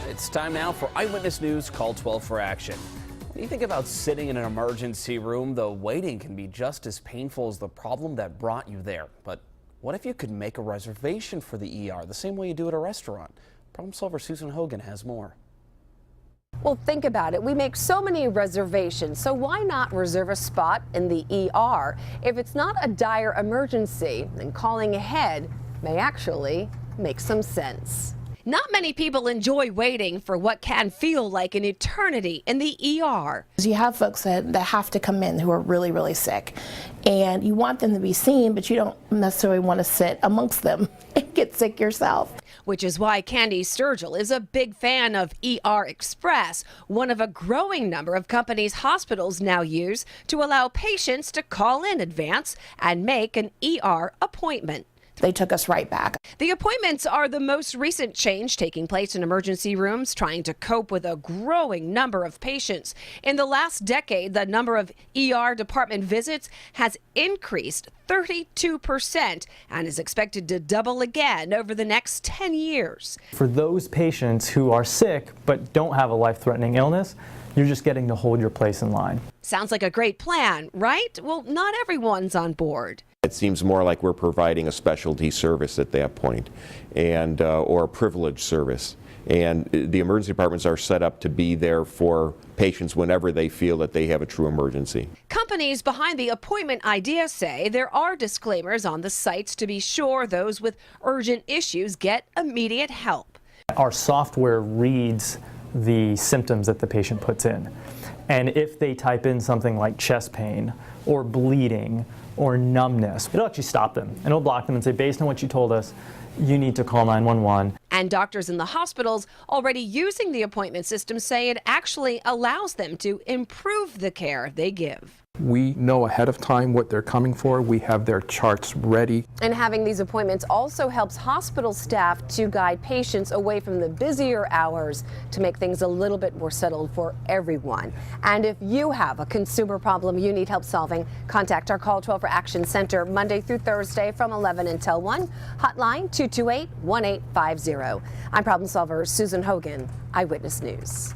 It's time now for Eyewitness News Call 12 for action. When you think about sitting in an emergency room, the waiting can be just as painful as the problem that brought you there. But what if you could make a reservation for the ER the same way you do at a restaurant? Problem solver Susan Hogan has more. Well, think about it. We make so many reservations, so why not reserve a spot in the ER? If it's not a dire emergency, then calling ahead may actually make some sense. Not many people enjoy waiting for what can feel like an eternity in the ER. You have folks that have to come in who are really, really sick, and you want them to be seen, but you don't necessarily want to sit amongst them and get sick yourself. Which is why Candy Sturgill is a big fan of ER Express, one of a growing number of companies hospitals now use to allow patients to call in advance and make an ER appointment. They took us right back. The appointments are the most recent change taking place in emergency rooms, trying to cope with a growing number of patients. In the last decade, the number of ER department visits has increased 32% and is expected to double again over the next 10 years. For those patients who are sick but don't have a life-threatening illness, you're just getting to hold your place in line. Sounds like a great plan, right? Well, not everyone's on board. It seems more like we're providing a specialty service at that point, and or a privileged service. And the emergency departments are set up to be there for patients whenever they feel that they have a true emergency. Companies behind the appointment idea say there are disclaimers on the sites to be sure those with urgent issues get immediate help. Our software reads the symptoms that the patient puts in. And if they type in something like chest pain or bleeding or numbness, it'll actually stop them and it'll block them and say, based on what you told us, you need to call 911. And doctors in the hospitals already using the appointment system say it actually allows them to improve the care they give. We know ahead of time what they're coming for. We have their charts ready. And having these appointments also helps hospital staff to guide patients away from the busier hours to make things a little bit more settled for everyone. And if you have a consumer problem you need help solving, contact our Call 12 for Action Center Monday through Thursday from 11 until 1. Hotline 228-1850. I'm problem solver Susan Hogan, Eyewitness News.